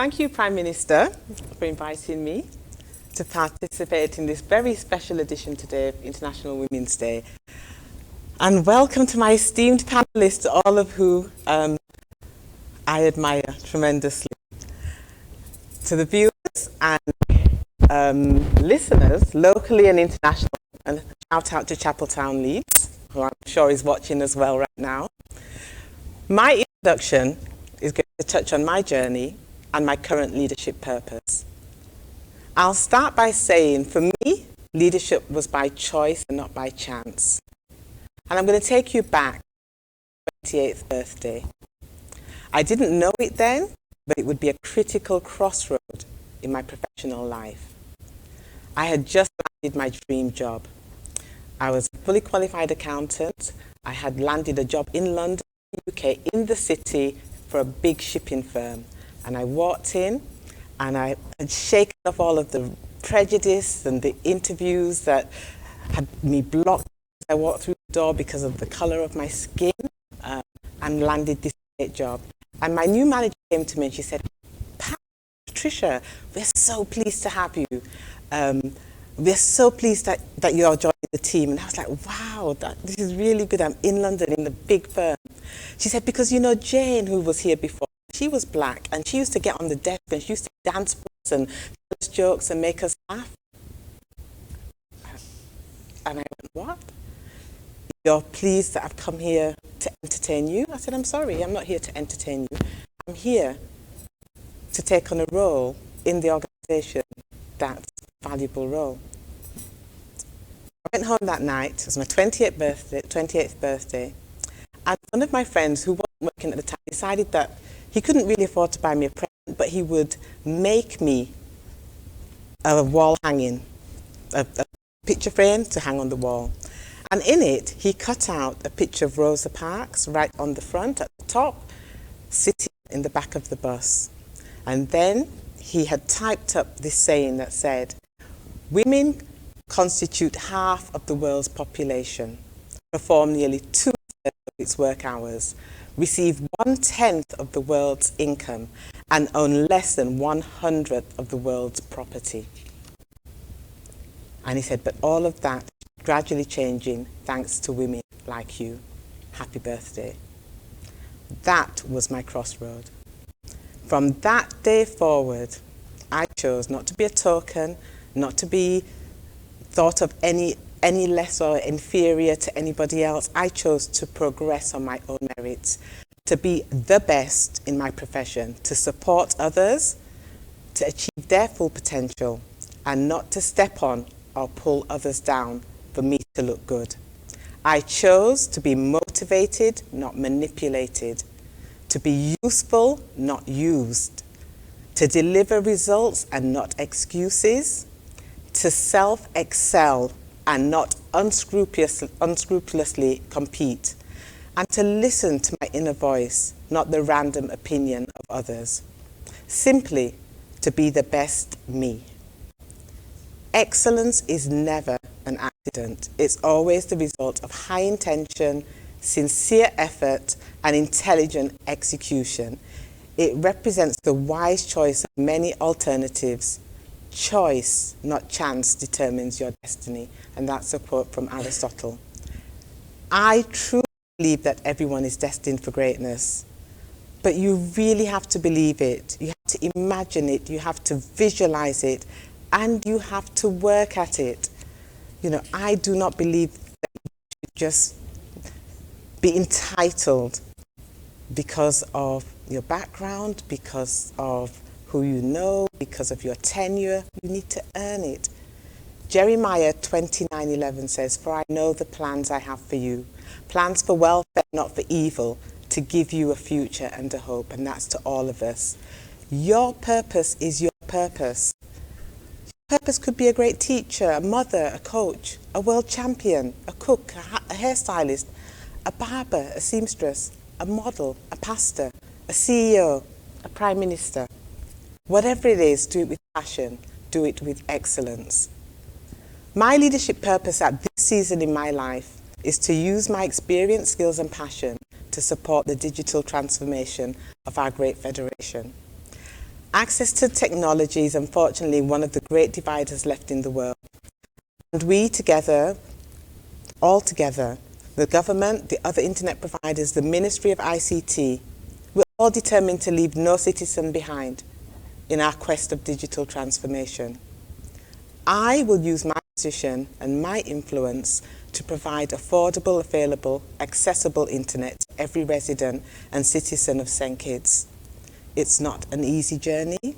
Thank you, Prime Minister, for inviting me to participate in this very special edition today of International Women's Day. And welcome to my esteemed panelists, all of who I admire tremendously. To the viewers and listeners, locally and internationally, and shout out to Chapeltown Leeds, who I'm sure is watching as well right now. My introduction is going to touch on my journey and my current leadership purpose. I'll start by saying, for me, leadership was by choice and not by chance. And I'm going to take you back to my 28th birthday. I didn't know it then, but it would be a critical crossroad in my professional life. I had just landed my dream job. I was a fully qualified accountant. I had landed a job in London, UK, in the city for a big shipping firm. And I walked in and I had shaken off all of the prejudice and the interviews that had me blocked as I walked through the door because of the colour of my skin, and landed this great job. And my new manager came to me and she said, Patricia, we're so pleased to have you. We're so pleased that you're joining the team. And I was like, wow, this is really good. I'm in London in the big firm. She said, because you know Jane, who was here before, she was black and she used to get on the desk and she used to dance for us and tell us jokes and make us laugh. And I went, what? You're pleased that I've come here to entertain you? I said, I'm sorry, I'm not here to entertain you. I'm here to take on a role in the organisation that's a valuable role. I went home that night, it was my 28th birthday, and one of my friends who wasn't working at the time decided that he couldn't really afford to buy me a present, but he would make me a wall hanging, a picture frame to hang on the wall. And in it, he cut out a picture of Rosa Parks right on the front, at the top, sitting in the back of the bus. And then he had typed up this saying that said, women constitute half of the world's population, perform nearly 2/3 of its work hours, receive 1/10 of the world's income, and own less than 1/100th of the world's property. And he said, but all of that is gradually changing thanks to women like you. Happy birthday. That was my crossroad. From that day forward, I chose not to be a token, not to be thought of any less or inferior to anybody else. I chose to progress on my own merits, to be the best in my profession, to support others, to achieve their full potential, and not to step on or pull others down for me to look good. I chose to be motivated, not manipulated, to be useful, not used, to deliver results and not excuses, to self-excel and not unscrupulously compete, and to listen to my inner voice, not the random opinion of others. Simply to be the best me. Excellence is never an accident. It's always the result of high intention, sincere effort, and intelligent execution. It represents the wise choice of many alternatives. Choice, not chance, determines your destiny. And that's a quote from Aristotle. I truly believe that everyone is destined for greatness. But you really have to believe it. You have to imagine it. You have to visualize it. And you have to work at it. You know, I do not believe that you should just be entitled because of your background, because of who you know, because of your tenure. You need to earn it. Jeremiah 29:11 says, for I know the plans I have for you, plans for welfare, not for evil, to give you a future and a hope. And that's to all of us. Your purpose is your purpose. Your purpose could be a great teacher, a mother, a coach, a world champion, a cook, a hairstylist, a barber, a seamstress, a model, a pastor, a CEO, a prime minister. Whatever it is, do it with passion, do it with excellence. My leadership purpose at this season in my life is to use my experience, skills and passion to support the digital transformation of our great federation. Access to technology is unfortunately one of the great dividers left in the world. And we together, all together, the government, the other internet providers, the Ministry of ICT, we're all determined to leave no citizen behind in our quest of digital transformation. I will use my position and my influence to provide affordable, available, accessible internet to every resident and citizen of St Kitts. It's not an easy journey,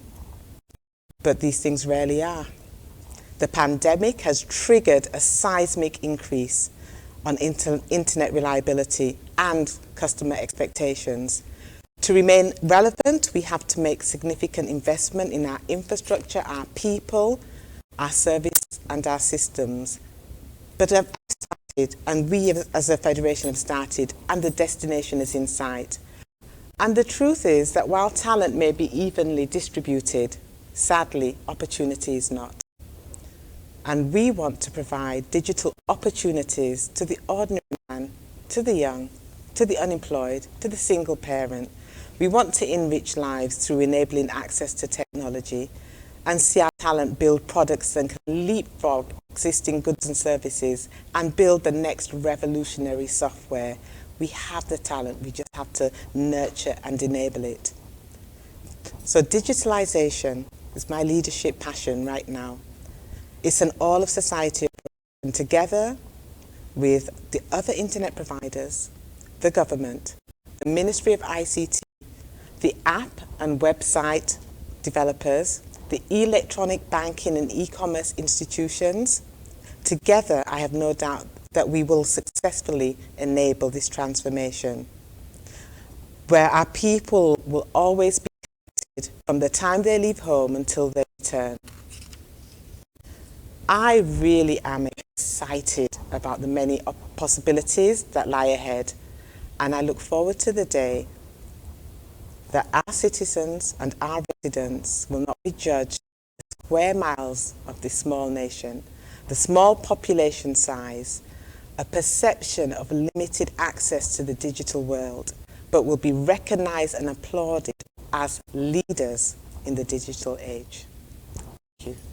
but these things rarely are. The pandemic has triggered a seismic increase on internet reliability and customer expectations. To remain relevant, we have to make significant investment in our infrastructure, our people, our service and our systems. But I've started, and we as a federation have started, and the destination is in sight. And the truth is that while talent may be evenly distributed, sadly, opportunity is not. And we want to provide digital opportunities to the ordinary man, to the young, to the unemployed, to the single parent. We want to enrich lives through enabling access to technology and see our talent build products that can leapfrog existing goods and services and build the next revolutionary software. We have the talent, we just have to nurture and enable it. So digitalization is my leadership passion right now. It's an all of society approach, and together with the other internet providers, the government, the Ministry of ICT, the app and website developers, the electronic banking and e-commerce institutions, together I have no doubt that we will successfully enable this transformation, where our people will always be connected from the time they leave home until they return. I really am excited about the many possibilities that lie ahead, and I look forward to the day that our citizens and our residents will not be judged by square miles of this small nation, the small population size, a perception of limited access to the digital world, but will be recognized and applauded as leaders in the digital age. Thank you.